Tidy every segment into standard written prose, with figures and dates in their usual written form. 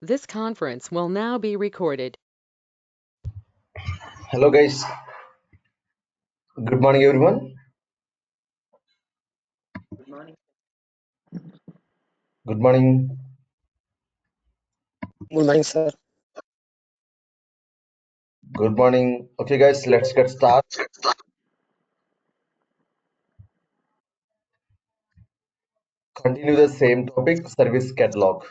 This conference will now be recorded. Hello guys, good morning everyone. Good morning. Good morning, sir. Good morning. Okay guys, let's get started. Continue the same topic, service catalog.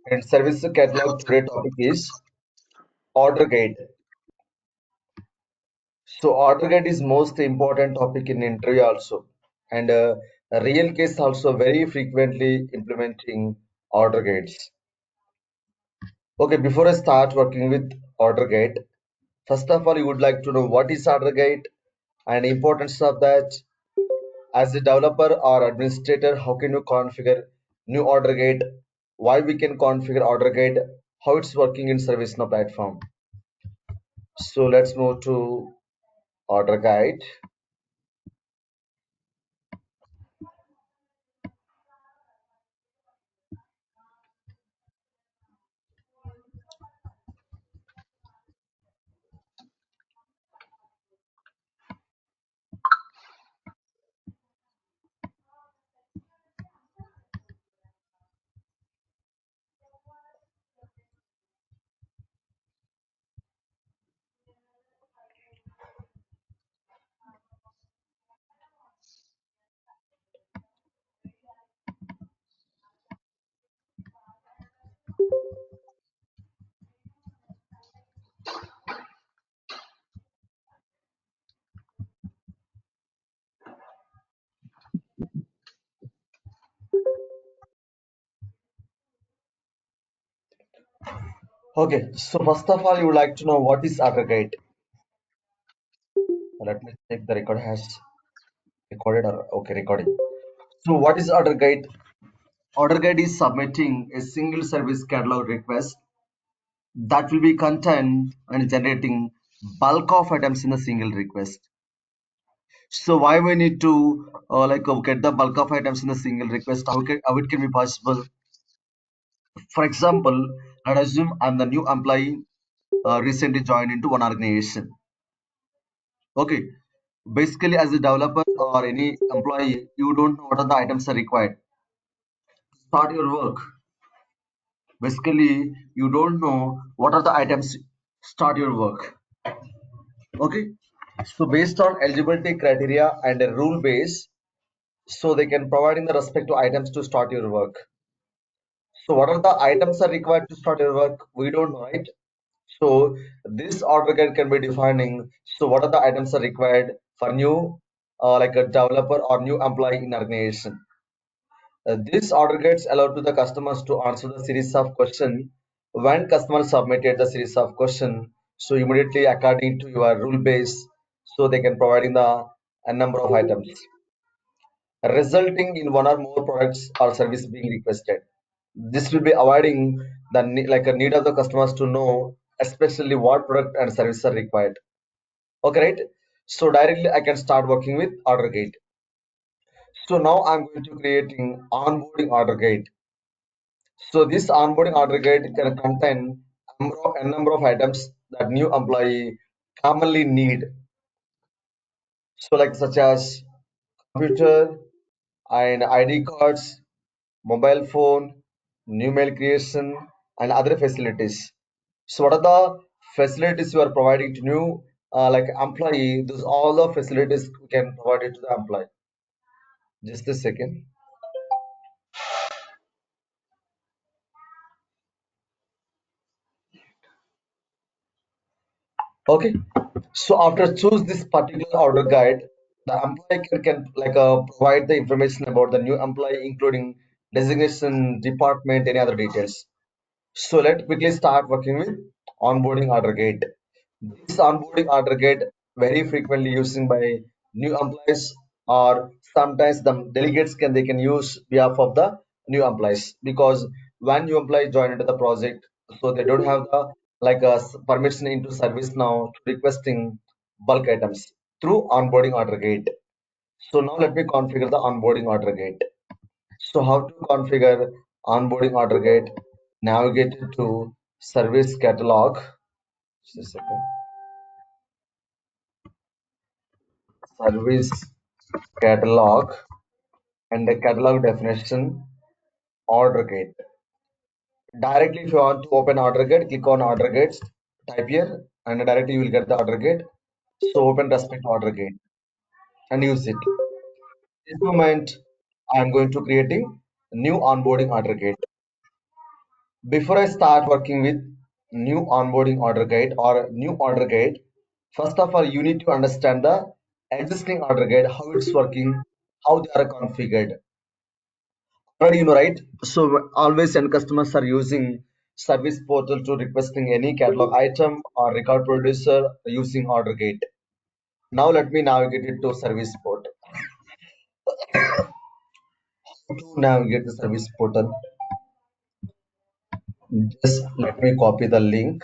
And service catalog today topic is order guide. So order guide is most important topic in interview also. And a real case also very frequently implementing order guides. Okay, before I start working with order guide, first of all, you would like to know what is order guide and importance of that. As a developer or administrator, how can you configure new order guide? Why we can configure order guide? How it's working in ServiceNow platform? So let's move to order guide. Okay, so first of all, you would like to know what is order guide. Let me check the record has recorded or okay recording. So what is order guide? Order guide is submitting a single service catalog request that will be content and generating bulk of items in a single request. So why we need to get the bulk of items in a single request? How it can be possible? For example, let us assume I'm the new employee recently joined into one organization. Okay, basically as a developer or any employee, you don't know what are the items are required to start your work. Basically, you don't know what are the items to start your work. Okay, so based on eligibility criteria and a rule base, so they can provide in the respect to items to start your work. So what are the items are required to start your work? We don't know, right? So this order guide can be defining. So what are the items are required for new, like a developer or new employee in organization? This order guides allow to the customers to answer the series of question when customers submitted the series of question. So immediately according to your rule base, so they can provide in the a number of items, resulting in one or more products or service being requested. This will be avoiding the like a need of the customers to know especially what product and service are required. Okay, right? So directly I can start working with order guide. So now I'm going to creating onboarding order guide. So this onboarding order guide can contain a number of items that new employee commonly need. So like such as computer and ID cards, mobile phone, new mail creation, and other facilities. So what are the facilities you are providing to new like employee? Those all the facilities we can provide it to the employee. Just a second. Okay. So after choose this particular order guide, the employee can provide the information about the new employee, including designation, department, any other details. So let's quickly start working with onboarding order guide. This onboarding order guide very frequently using by new employees or sometimes the delegates can use behalf of the new employees, because when new employee join into the project, so they don't have the permission into service now to requesting bulk items through onboarding order guide. So now let me configure the onboarding order guide. So how to configure onboarding order gate, navigate to service catalog. Just a second. Service catalog and the catalog definition order gate. Directly, if you want to open order gate, click on order gates, type here, and directly you will get the order gate. So open respect order gate and use it. This moment, I am going to creating new onboarding order gate. Before I start working with new onboarding order gate or new order gate, first of all, you need to understand the existing order gate, how it's working, how they are configured. Already you know, right? So always end customers are using service portal to requesting any catalog item or record producer using order gate. Now let me navigate it to service portal. To navigate the service portal, just let me copy the link.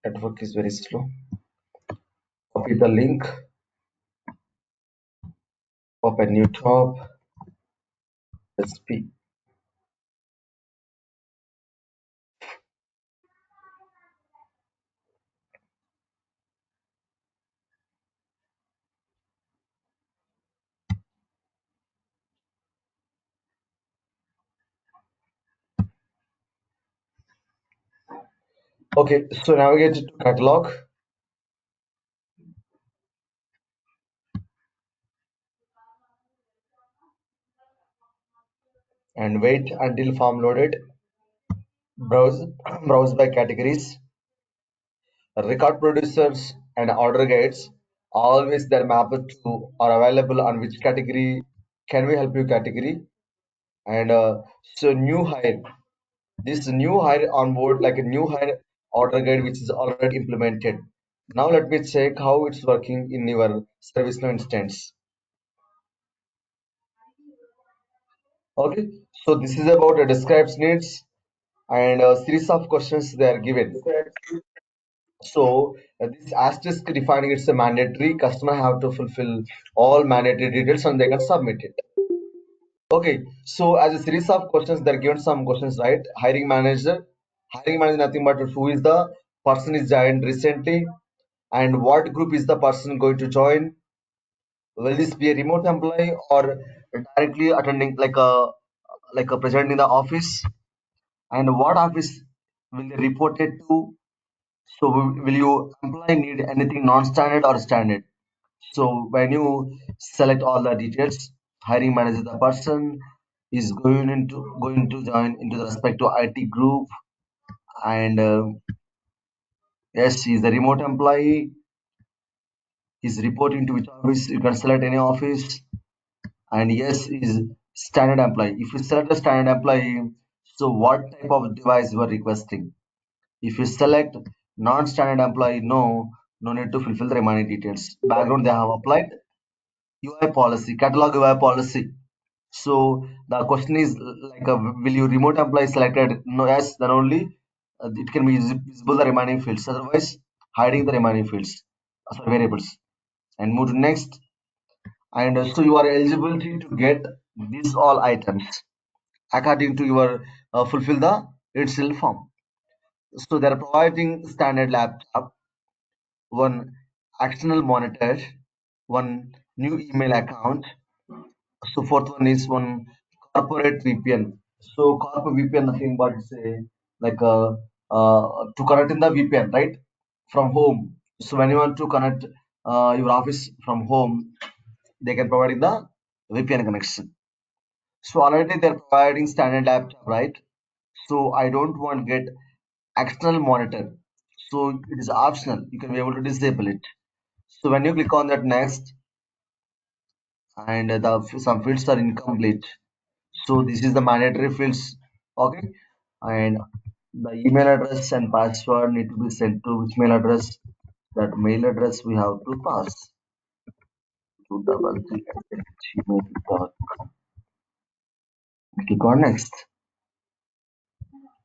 Network is very slow. Copy the link, open new tab, SP. Okay, so navigate to catalog and wait until form loaded. Browse, browse by categories. Record producers and order gates, always they're mapped to are available on which category. Can we help you category? And so new hire, this new hire on board like a new hire order guide which is already implemented. Now let me check how it's working in your ServiceNow instance. Okay, so this is about a describes needs and a series of questions they are given. So this asterisk defining it's a mandatory. Customer have to fulfill all mandatory details and they can submit it. Okay, so as a series of questions, they're given some questions, right? Hiring manager, nothing but who is the person is joined recently, and what group is the person going to join? Will this be a remote employee or directly attending like a present in the office? And what office will they report it to? So will you employee need anything non-standard or standard? So when you select all the details, hiring manager, the person is going to join into the respective IT group, and yes, he is a remote employee. He's reporting to which office. You can select any office, and yes, is standard employee. If you select a standard employee, so what type of device you are requesting? If you select non-standard employee, no need to fulfill the remaining details. Background they have applied. UI policy, catalog UI policy. So the question is like, will you remote employee selected? No, yes, then only it can be visible the remaining fields. Otherwise, hiding the remaining fields, sorry, variables, and move to next. And so you are eligibility to get these all items according to your fulfill the itself form. So they are providing standard laptop, one external monitor, one new email account. So fourth one is one corporate VPN. So corporate VPN nothing but say like to connect in the VPN, right, from home. So when you want to connect your office from home, they can provide in the VPN connection. So already they're providing standard laptop, right? So I don't want get external monitor. So it is optional. You can be able to disable it. So when you click on that next, and some fields are incomplete. So this is the mandatory fields, okay? And the email address and password need to be sent to which mail address? That mail address we have to pass. 233@gmail.com. Click on next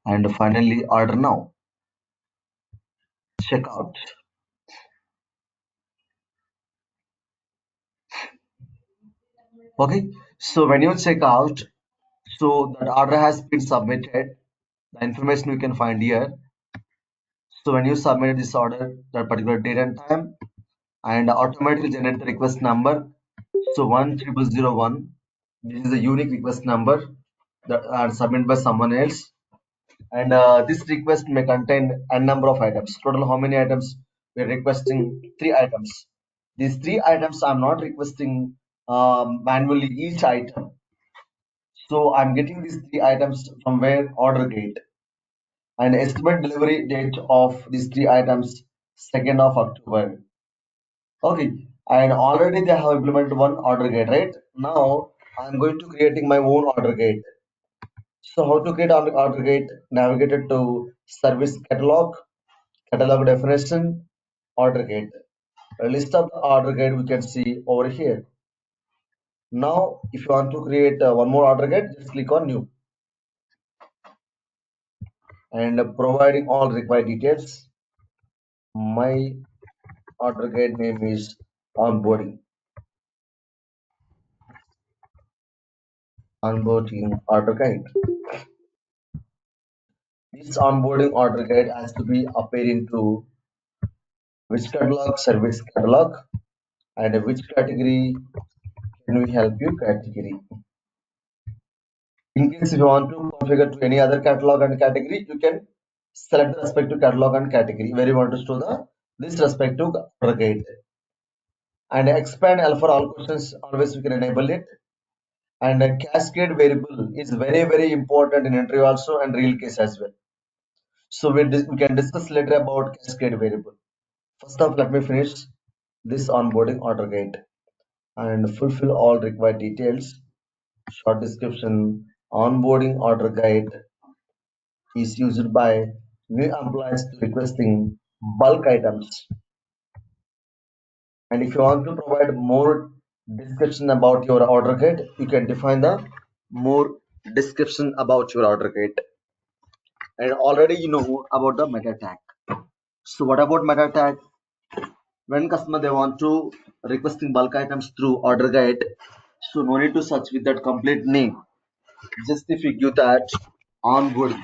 and finally order now. Check out. Okay, so when you check out, so that order has been submitted. The information you can find here. So when you submit this order, that particular date and time, and automatically generate the request number. So 10001. This is a unique request number that are submitted by someone else. And this request may contain a number of items. Total how many items? We're requesting 3 items. These 3 items I'm not requesting manually each item. So I'm getting these 3 items from where order gate and estimate delivery date of these 3 items 2nd of October. Okay, and already they have implemented one order gate, right? Now I'm going to creating my own order gate. So how to create order gate? Navigate it to service catalog, catalog definition, order gate. A list of the order gate we can see over here. Now, if you want to create one more order gate, just click on new and providing all required details. My order gate name is onboarding, onboarding order guide. This onboarding order guide has to be appear into which catalog, service catalog, and which category can we help you category. In case if you want to configure to any other catalog and category, you can select the respective catalog and category where you want to store the this respective order guide. And expand L for all questions, always we can enable it. And a cascade variable is very, very important in interview also and real case as well. So we can discuss later about cascade variable. First off, let me finish this onboarding order guide and fulfill all required details. Short description. Onboarding order guide is used by new employees requesting bulk items. And if you want to provide more description about your order guide, you can define the more description about your order guide. And already you know about the meta tag. So what about meta tag? When customer they want to requesting bulk items through order guide, so no need to search with that complete name. Just if you give that onboarding,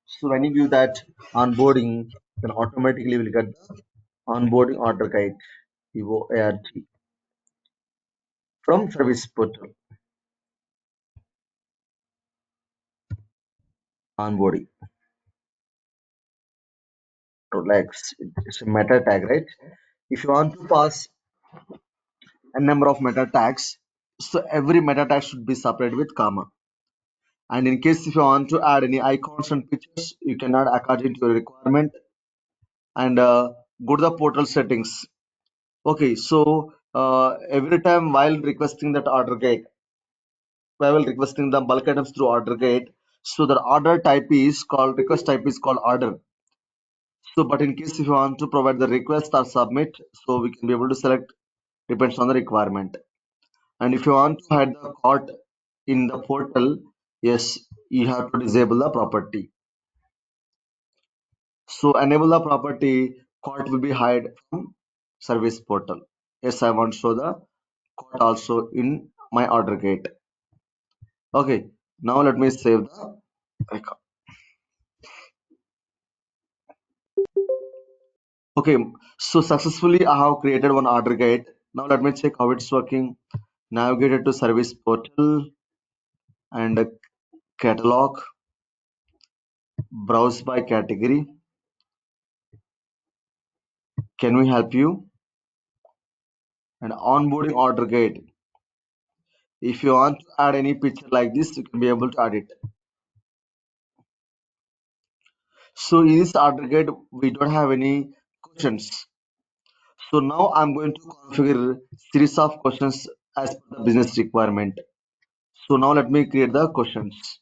so when you give that onboarding, then automatically will get the onboarding order guide EOARG from service portal. Onboarding, so like it's a meta tag, right? If you want to pass a number of meta tags, so every meta tag should be separated with comma. And in case if you want to add any icons and pictures, you can add according to your requirement. And go to the portal settings. Okay, so every time while requesting that order gate, while requesting the bulk items through order gate, so the order type is called request type is called order. So but in case if you want to provide the request or submit, so we can be able to select depends on the requirement. And if you want to hide the cart in the portal, yes, you have to disable the property. So enable the property cart will be hide from service portal. Yes, I want to show the cart also in my order gate. Okay, now let me save the record. Okay, so successfully I have created one order gate. Now let me check how it's working. Navigate it to service portal and catalog, browse by category. Can we help you? And onboarding order gate. If you want to add any picture like this, you can be able to add it. So in this order gate, we don't have any questions. So now I'm going to configure series of questions as per the business requirement. So now let me create the questions.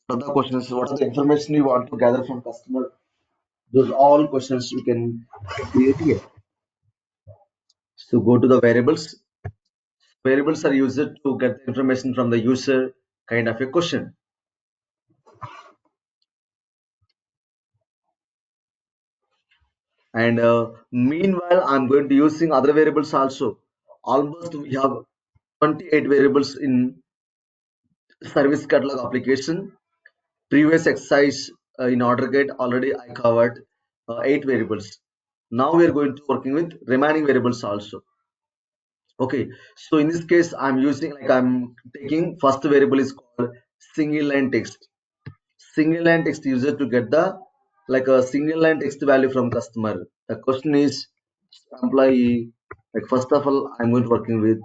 What are the questions? What are the information you want to gather from customer? Those all questions you can create here. So go to the variables. Variables are used to get the information from the user, kind of a question. And meanwhile, I'm going to using other variables also. Almost we have 28 variables in service catalog application. Previous exercise in order gate already I covered 8 variables. Now we are going to working with remaining variables also. Okay, so in this case I'm using, like, I'm taking first variable is called single line text. Single line text user to get the, like, a single line text value from customer. The question is employee. Like, first of all, I'm going to working with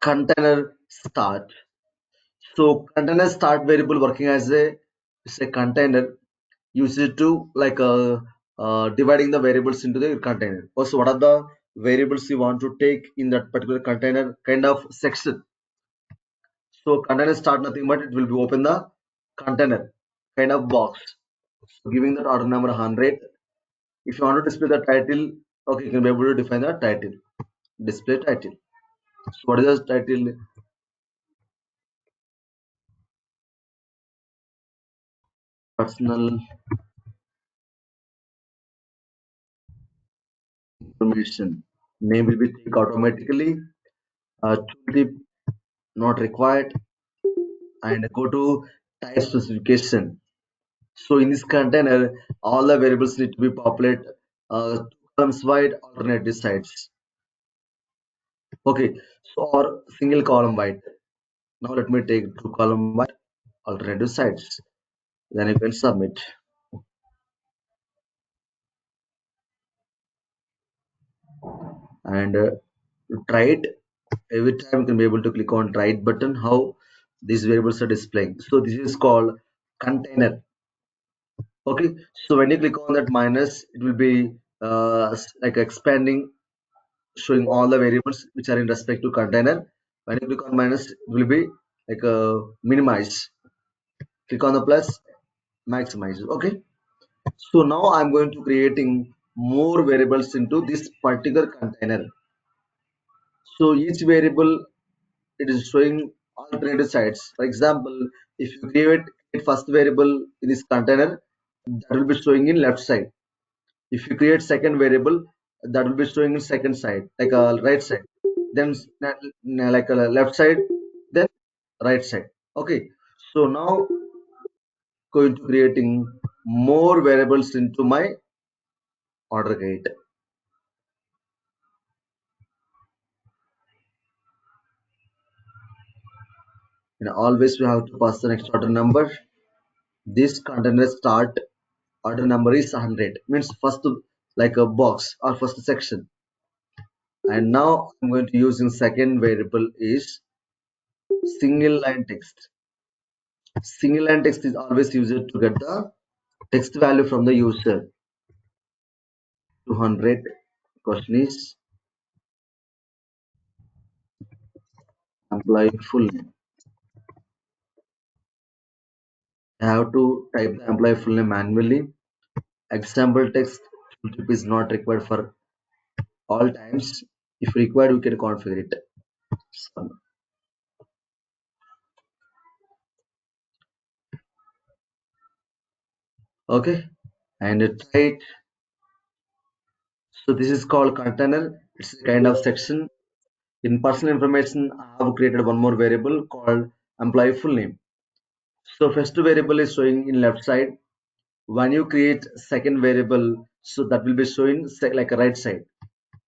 container start. So container start variable working as a, it's a container used to, like, dividing the variables into the container. Also, what are the variables you want to take in that particular container kind of section. So container start nothing but it will be open the container kind of box. So giving that order number 100. If you want to display the title, okay, you can be able to define the title. Display title. So what is the title? Personal information. Name will be taken automatically. Tooltip not required. And go to type specification. So in this container, all the variables need to be populated, two columns wide, alternative sides. Okay, so or single column wide. Now let me take two column wide, alternative sides. Then you can submit and try it. Every time you can be able to click on try it button. How these variables are displaying. So this is called container. Okay, so when you click on that minus, it will be like expanding, showing all the variables which are in respect to container. When you click on minus, it will be like minimize. Click on the plus, maximize. Okay, so now I'm going to creating more variables into this particular container. So each variable, it is showing alternative sides. For example, if you create first variable in this container, that will be showing in left side. If you create second variable, that will be showing in second side, like a right side, then like a left side, then right side. Okay, so now going to creating more variables into my order gate. And always we have to pass the next order number. This container start order number is 100, means first, like a box or first section. And now I'm going to use in second variable is single line text. Single line text is always used to get the text value from the user. 200. Question is employee full name. I have to type the employee full name manually. Example text is not required for all times. If required, we can configure it. Okay, and try it. So this is called container. It's a kind of section. In personal information, I have created one more variable called employee full name. So first variable is showing in left side. When you create second variable, so that will be showing like a right side.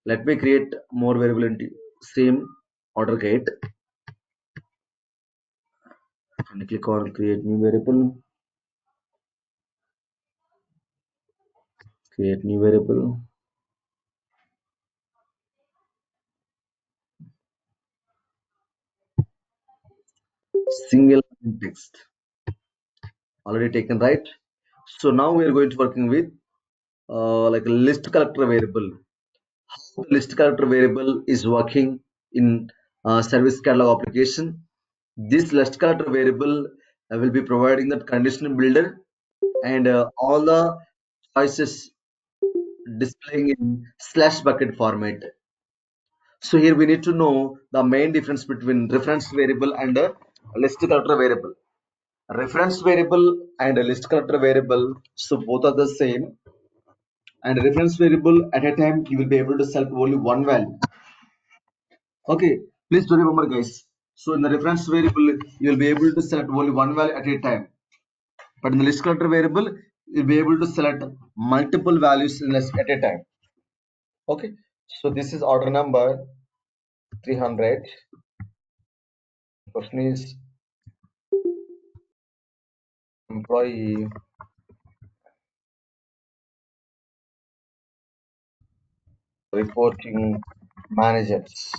Let me create more variable in same order gate and click on create new variable. Create new variable. Single text already taken, right? So now we are going to working with like a list character variable. How the list character variable is working in service catalog application. This list character variable will be providing that condition builder and all the choices displaying in slash bucket format. So here we need to know the main difference between reference variable and a list collector variable. Reference variable and a list collector variable, so both are the same. And reference variable at a time you will be able to select only one value. Okay, please do remember, guys. So in the reference variable, you will be able to select only one value at a time. But in the list collector variable, you'll be able to select multiple values in list at a time. Okay, so this is order number 300. Question is employee reporting managers.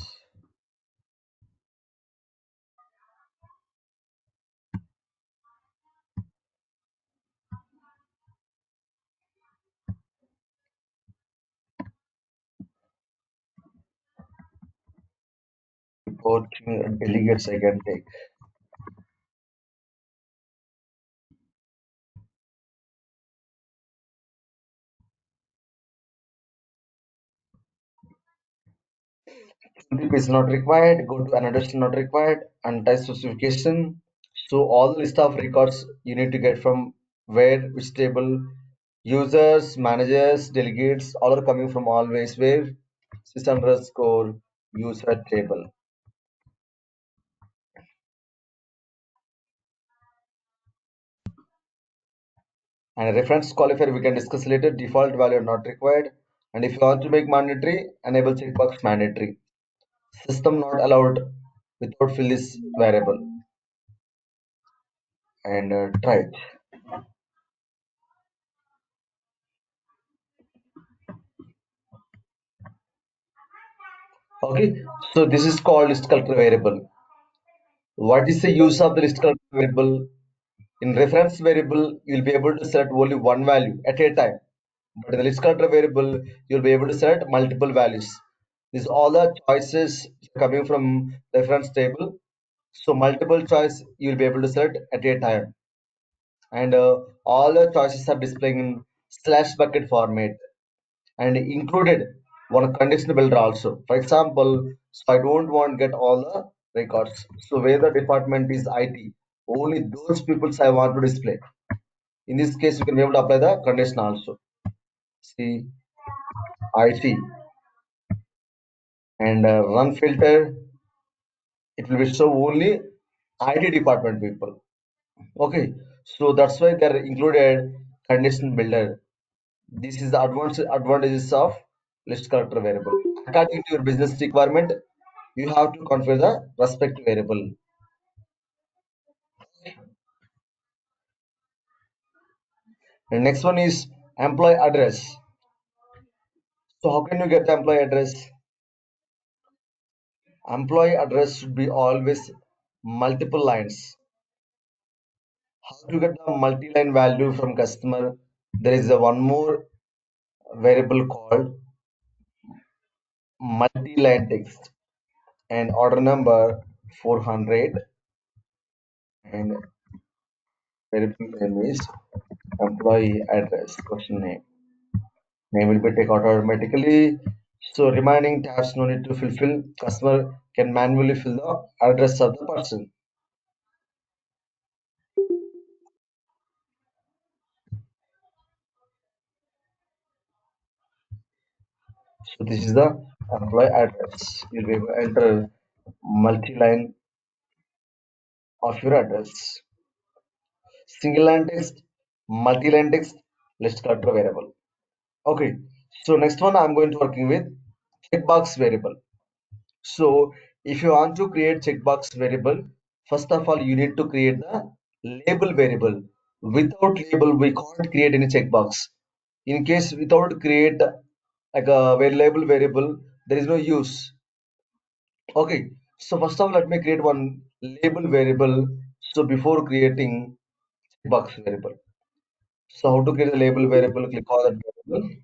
Reporting delegates I can take. Tip is not required. Go to annotation not required and type specification. So all the list of records you need to get from where, which table, users, managers, delegates, all are coming from always where sys underscore user table. And a reference qualifier we can discuss later. Default value not required. And if you want to make mandatory, enable checkbox mandatory. System not allowed without fill this variable. And try it. Okay, so this is called list collector variable. What is the use of the list collector variable? In reference variable, you'll be able to select only one value at a time. But in the list collector variable, you'll be able to select multiple values. These all the choices coming from reference table. So multiple choice you'll be able to select at a time. And all the choices are displaying in slash bucket format and included one condition builder also. For example, so I don't want get all the records. So where the department is IT, only those people I want to display. In this case, you can be able to apply the condition also. See IT and run filter. It will be show only IT department people. Okay, so that's why they're included condition builder. This is the advantages of list collector variable. According to your business requirement, you have to configure the respective variable. The next one is employee address. So how can you get the employee address? Employee address should be always multiple lines. How to get the multi-line value from customer? There is a one more variable called multi-line text and order number 400 and variable name is employee address question name. Name will be taken automatically. So remaining tabs no need to fulfill. Customer can manually fill the address of the person. So this is the employee address. You'll be able to enter multi-line of your address. Single line text, multi-line text, list character variable. Okay. So next one I'm going to working with checkbox variable. So if you want to create checkbox variable, first of all, you need to create the label variable. Without label, we can't create any checkbox. In case without create like a label variable, there is no use. Okay. So first of all, let me create one label variable. So before creating checkbox variable. So how to create a label variable? Click on that variable.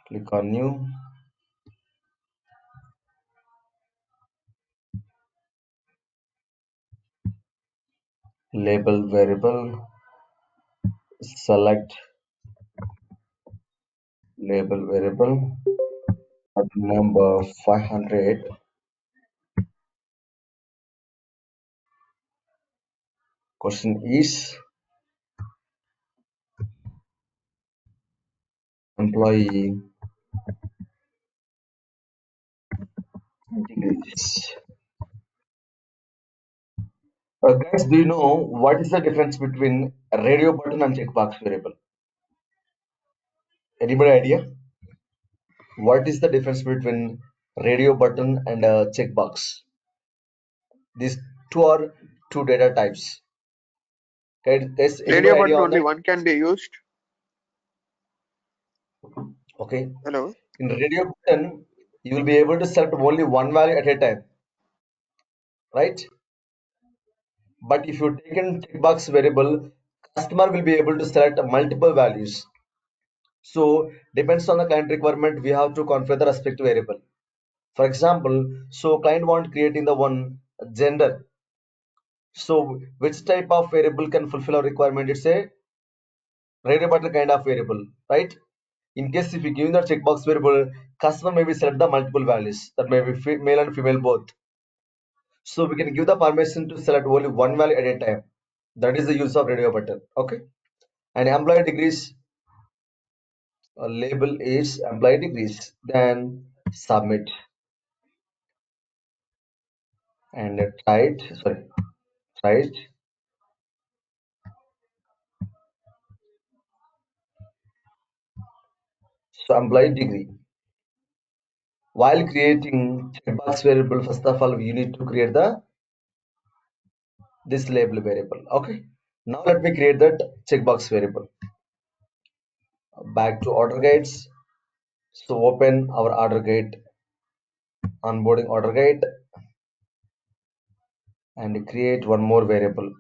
Click on new. label variable, select label variable, at number 500. Question is employee degrees. Guys, do you know what is the difference between a radio button and checkbox variable? Anybody idea? What is the difference between radio button and a checkbox? These two are two data types. Okay, is anybody Radio idea button on only that? one can be used. Okay. Hello. In radio button, you will be able to select only one value at a time, right? But if you take in checkbox variable, customer will be able to select multiple values. So depends on the client requirement, we have to configure the respective variable. For example, so client want creating the one gender. So which type of variable can fulfill our requirement? It's a radio button kind of variable, right? In case if you give the checkbox variable, customer may be select the multiple values that may be male and female both. So we can give the permission to select only one value at a time. That is the use of radio button. Okay. And employee degrees label is employee degrees. Then submit and try it. Sorry, try it. So employee degree. While creating checkbox variable, first of all, you need to create the this label variable. Okay. Now let me create that checkbox variable. Back to order guides. So open our order guide, onboarding order guide, and create one more variable.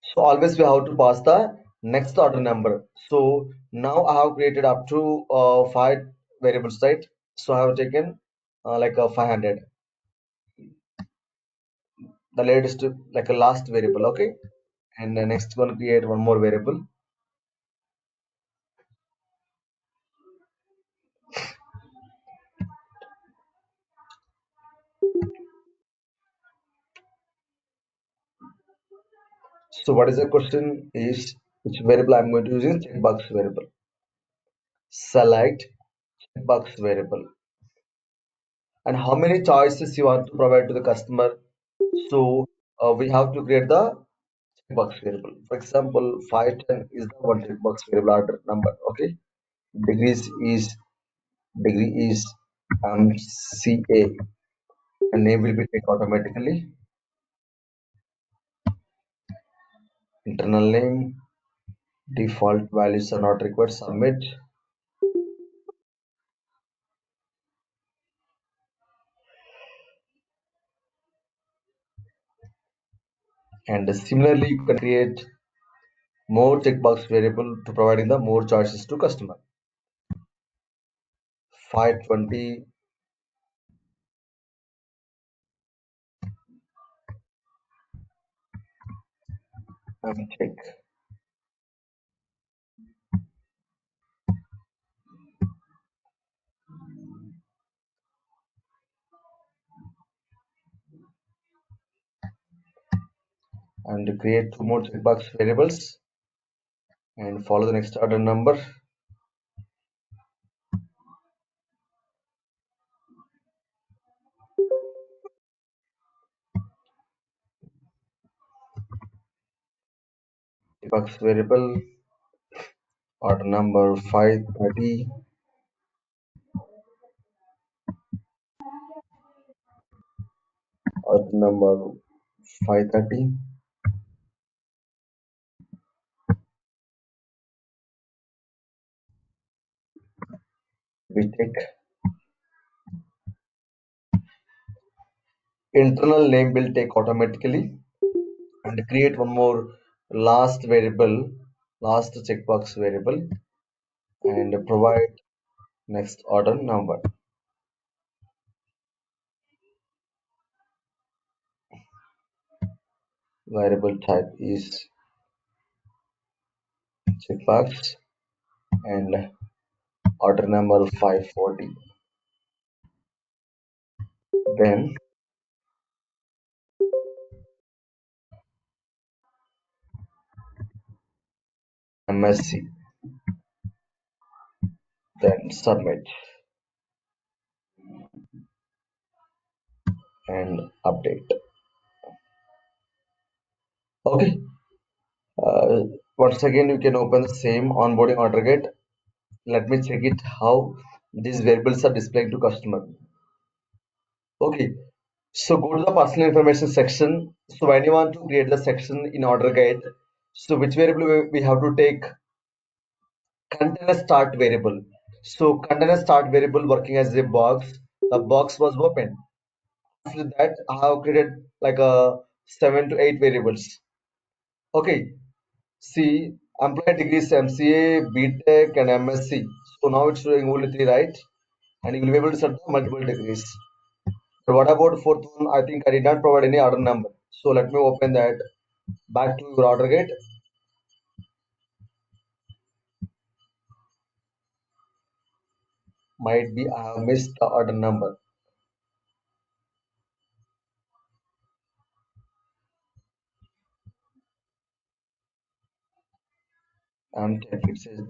So always we have to pass the next order number. So now I have created up to five variables, right? So I have taken like a 500, the latest like a last variable, okay? And the next one create one more variable. So what is the question is which variable I'm going to use is checkbox variable. Select checkbox variable and how many choices you want to provide to the customer. So we have to create the checkbox variable. For example, 510 is the one checkbox variable order number. Okay, degrees is degree is CA and name will be taken automatically. Internal name, default values are not required. Submit and similarly you can create more checkbox variable to providing the more choices to customer. 520 check and create two more checkbox variables and follow the next order number. Checkbox variable order number 530 order number 530 we take internal name will take automatically and create one more last variable, last checkbox variable and provide next order number. variable type is checkbox and order number 540. Then MSC, then submit and update. Okay. Uh, Once again, you can open the same onboarding order gate. Let me check it how these variables are displayed to customer. Okay. So go to the personal information section. So when you want to create the section in order guide, so which variable we have to take container start variable. So container start variable working as a box. The box was open. After that, I have created like a 7 to 8 variables. Okay. See, employee degrees MCA, BTech, and MSc. So now it's showing only three, right? And you will be able to set the multiple degrees. But what about fourth one? I think I did not provide any order number. So let me open that back to your order gate. Might be I have missed the order number. And it says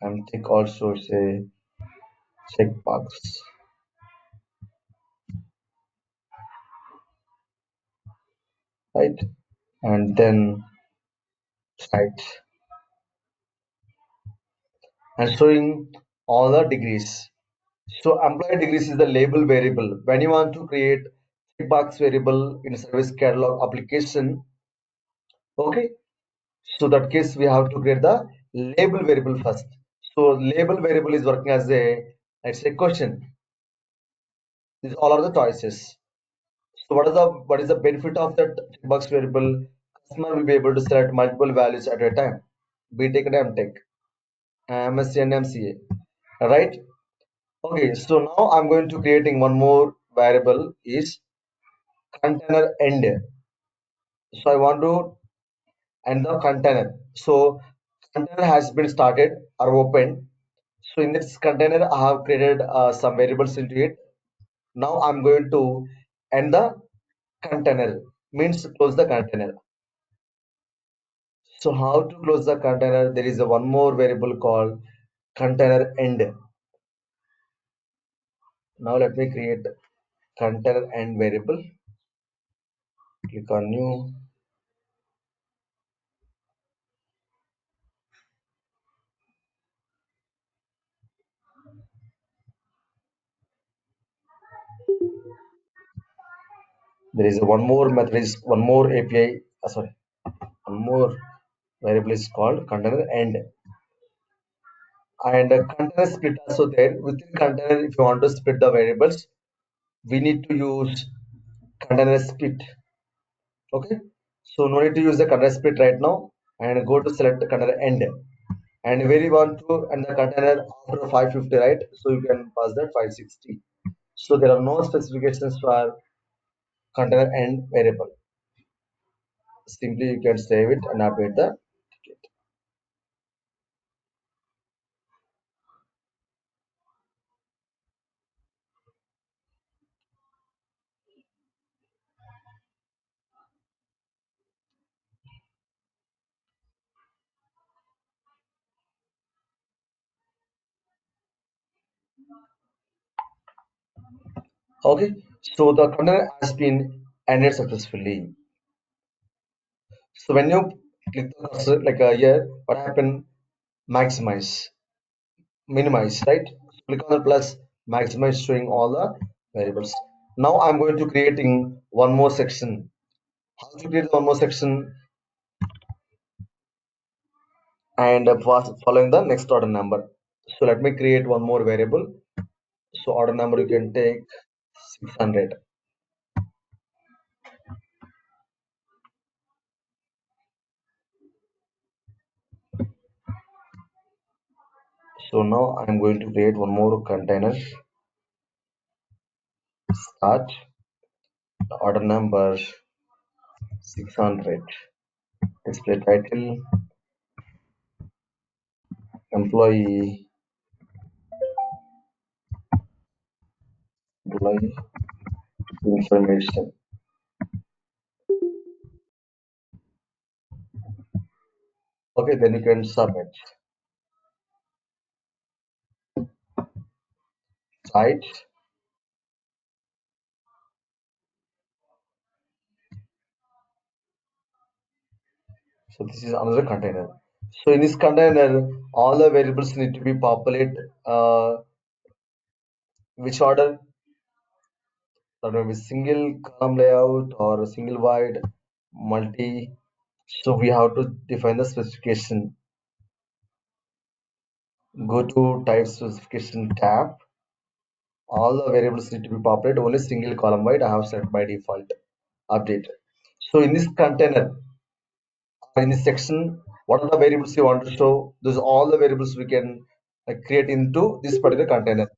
and tick also say checkbox, right? And then right and showing all the degrees. So employee degrees is the label variable. When you want to create checkbox variable in service catalog application, okay. So that case we have to create the label variable first. So label variable is working as a let's say question. These all are the choices. So what is the benefit of that checkbox variable? Customer will be able to select multiple values at a time. BTech and MTech, MSc and MCA. Right? Okay, so now I'm going to creating one more variable is container end. So I want to end the container. So container has been started or opened. So in this container, I have created some variables into it. Now I'm going to end the container, means close the container. So how to close the container? There is a one more variable called container end. Now let me create container end variable. Click on new. There is a one more method is one more API. Sorry, one more variable is called container end. And a container split also there. Within container, if you want to split the variables, we need to use container split. Okay. So no need to use the container split right now and go to select the container end. And where you want to end the container after 550, right? So you can pass that 560. So there are no specifications for container end variable. Simply you can save it and update the ticket. Okay, so the container has been ended successfully. So when you click the cursor like here, what happened? Maximize, minimize, right? Click on the plus, maximize showing all the variables. Now I'm going to creating one more section. How to create one more section and following the next order number. So let me create one more variable. So order number you can take 600. So now I'm going to create one more container start. The order number 600. Display title, employee, employee information. Okay, then you can submit. Right. So this is another container. So in this container, all the variables need to be populated. Which order? That may be single column layout or a single wide, multi. So we have to define the specification. Go to type specification tab. All the variables need to be populated. Only single column wide I have set by default. Update. So in this container, in this section, what are the variables you want to show? Those all the variables we can create into this particular container.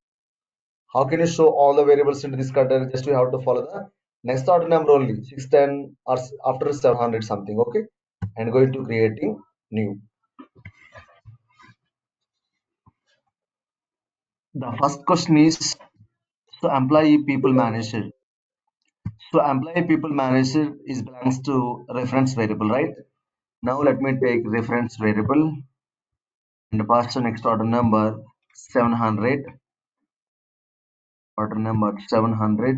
How can you show all the variables into this container? Just we have to follow the next order number only 610 or after 700 something. Okay, and going to creating new. The first question is, so employee people manager. So employee people manager is belongs to reference variable, right? Now let me take reference variable and pass the next order number 700. Order number 700.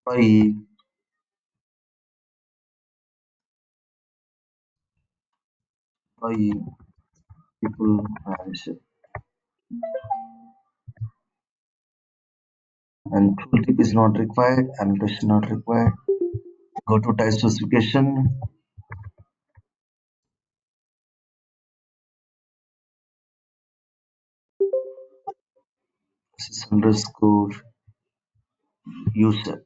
Employee employee people manager, and tooltip is not required, annotation not required. Go to type specification. This is underscore user.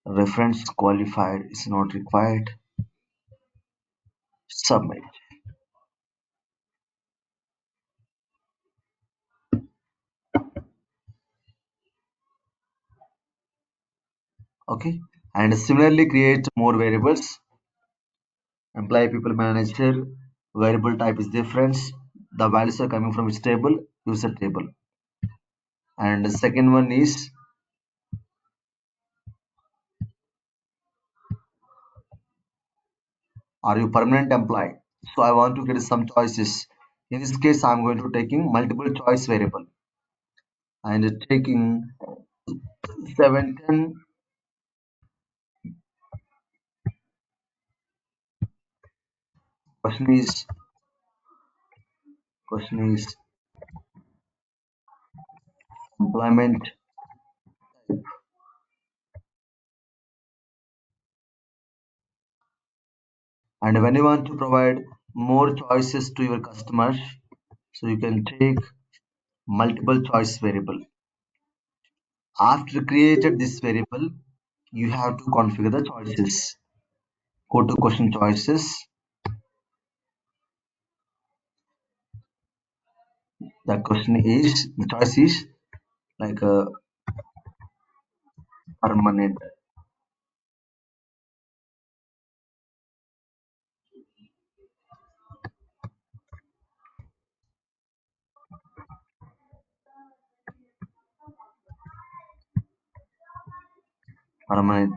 Reference qualified is not required. Submit. Okay. And similarly create more variables. Employee people manager. Variable type is difference. The values are coming from which table? User table. And the second one is, are you permanent employee? So I want to get some choices. In this case, I'm going to taking multiple choice variable and taking 710. Question is employment. And when you want to provide more choices to your customers, so you can take multiple choice variable. After created this variable, you have to configure the choices. Go to question choices. The choice is like a permanent, permanent.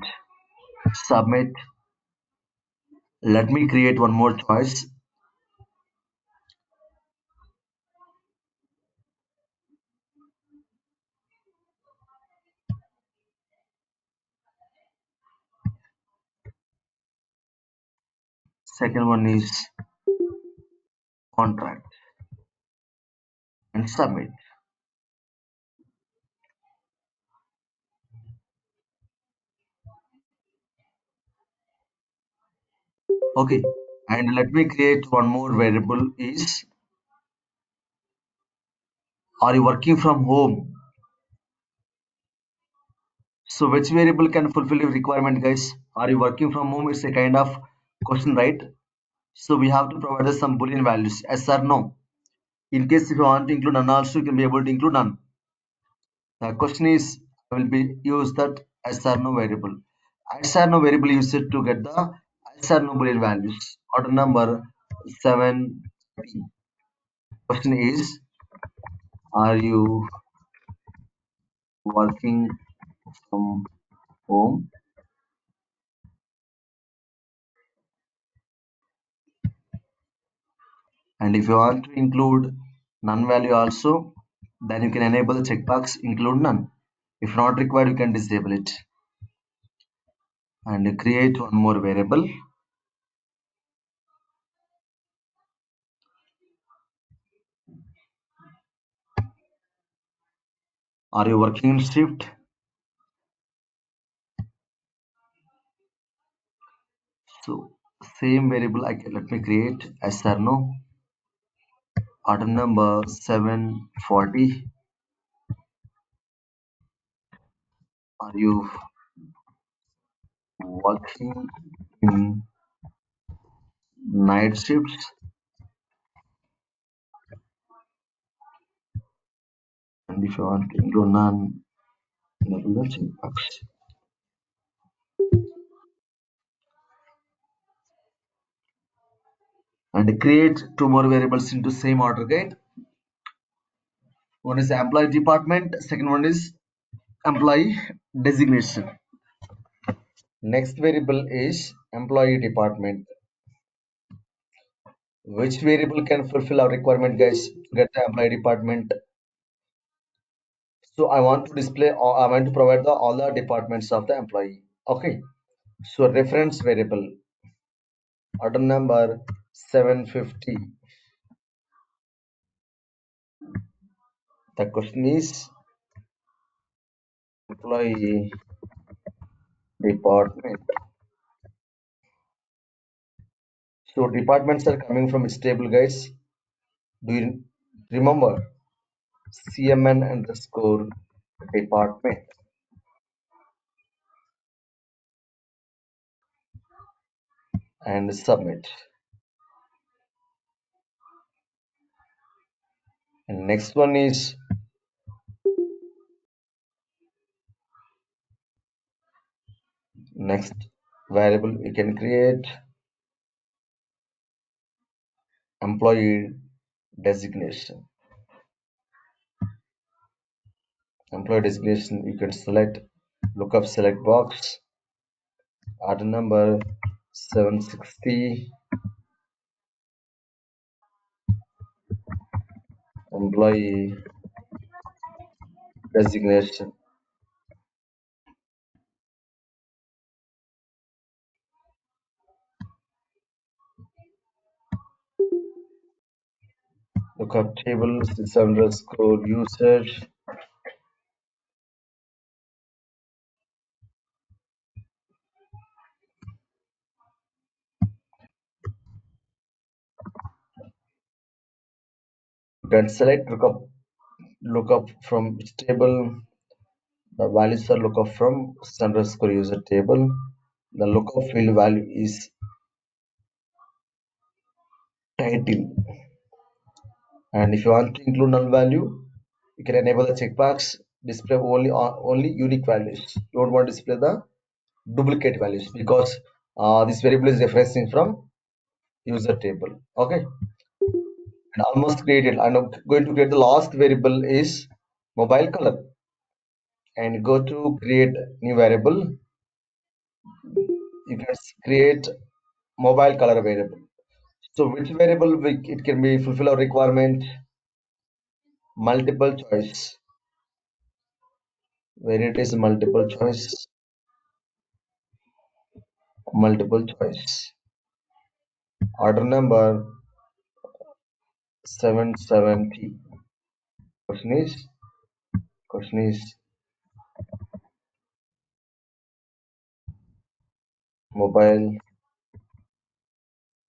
Submit. Let me create one more choice. Second one is contract and submit. Okay, and let me create one more variable is, are you working from home? So which variable can fulfill your requirement, guys? Are you working from home? It's a kind of question, right? So we have to provide us some boolean values, yes or no. In case if you want to include none also, you can be able to include none. The question is, I will be use that as or no variable. As or no variable use it to get the as or no boolean values. Order number 7. Question is, are you working from home? And if you want to include none value also, then you can enable the checkbox include none. If not required, you can disable it and create one more variable. Are you working in shift? So same variable I can let me create as or no. Order number 740. Are you working in night shifts? And if you want to include none, enable the checkbox. And create two more variables into same order guide. One is employee department, second one is employee designation. Next variable is employee department. Which variable can fulfill our requirement, guys, to get the employee department? So I want to display or I want to provide the all the departments of the employee. Okay. So reference variable, order number 750. The question is employee department. So departments are coming from its table, guys. Do you remember? CMN underscore department and submit. And next one is next variable we can create employee designation. Employee designation you can select lookup select box, order number 760, employee designation. Lookup table 6 underscore usage. You can select lookup from which table. The values are lookup from underscore user table. The lookup field value is title. And if you want to include null value, you can enable the checkbox display only unique values. You don't want to display the duplicate values because this variable is referencing from user table. Okay, and almost created. I'm going to create the last variable is mobile color and go to create new variable. You can create mobile color variable. So which variable it can be fulfill our requirement? Multiple choice. Where it is multiple choice. Order number 770. Question is question is mobile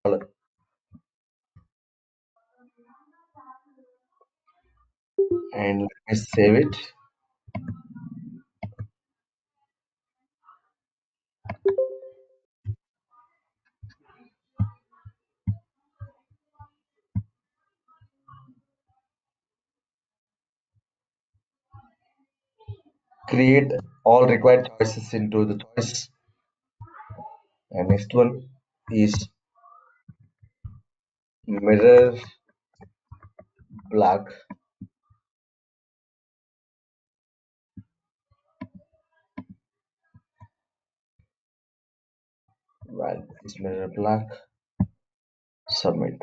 color. And let me save it. create all required choices into the choice. And next one is mirror black. Well, is mirror black. Submit.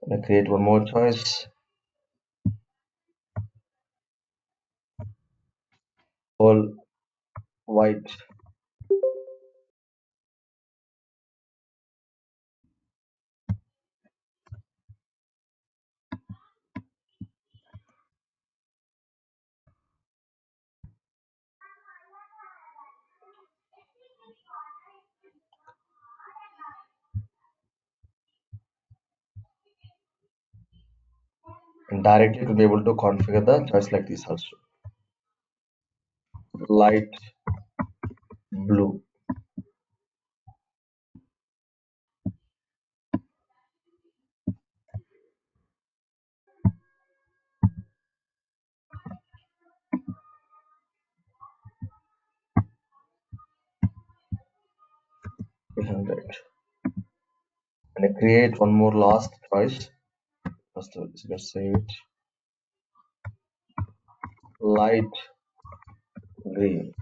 And I create one more choice. All white. And directly to be able to configure the choice like this also. Light blue. Behind it. And I create one more last choice. First, let's say it. Light green.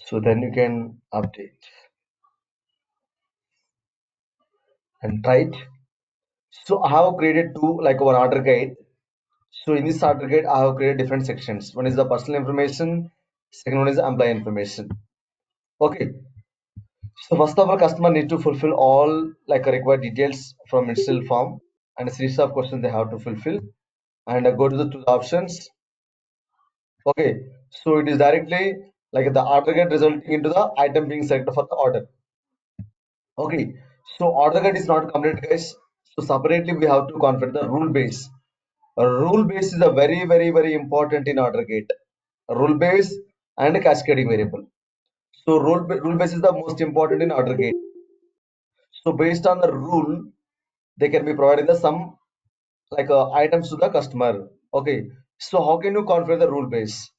So then you can update and try it. So I have created two like one order guide. So in this order guide, I have created different sections. One is the personal information, second one is the employee information. Okay. So first of all, customer need to fulfill all like required details from initial form and a series of questions they have to fulfill and go to the options. Okay. So it is directly like the order guide resulting into the item being selected for the order. Okay, so order guide is not complete, guys. So separately we have to configure the rule base. A rule base is a very important in order guide. A rule base and cascading variable. So rule base is the most important in order guide. So based on the rule, they can be providing the some like items to the customer. Okay, so how can you configure the rule base?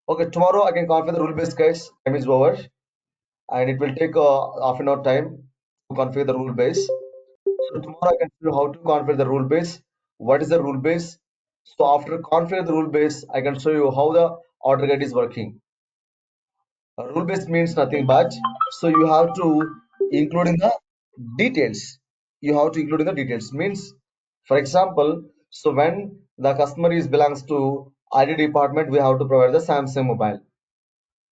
Okay, tomorrow I can configure the rule base, guys. Time is over, and it will take half an hour time to configure the rule base. So tomorrow I can show you how to configure the rule base. What is the rule base? So after configure the rule base, I can show you how the order guide is working. A rule base means nothing but so you have to include in the details. You have to include in the details means, for example, so when the customer is belongs to ID department, we have to provide the Samsung mobile.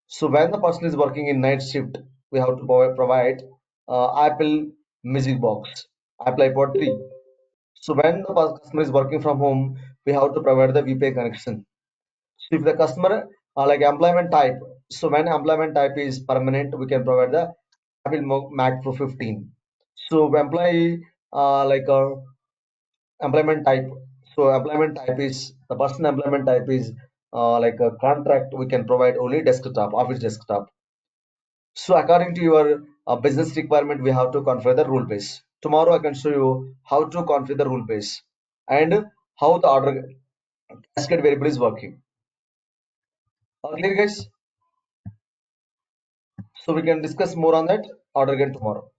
So when the person is working in night shift, we have to provide Apple Music Box, Apple iPod 3. So when the customer is working from home, we have to provide the VPA connection. So if the customer like employment type, so when employment type is permanent, we can provide the Apple Mac Pro 15. So employee like employment type. So employment type is the person employment type is like a contract. We can provide only desktop, office desktop. So according to your business requirement, we have to configure the rule base. Tomorrow I can show you how to configure the rule base and how the order cascade variable is working. Clear, guys? So we can discuss more on that order again tomorrow.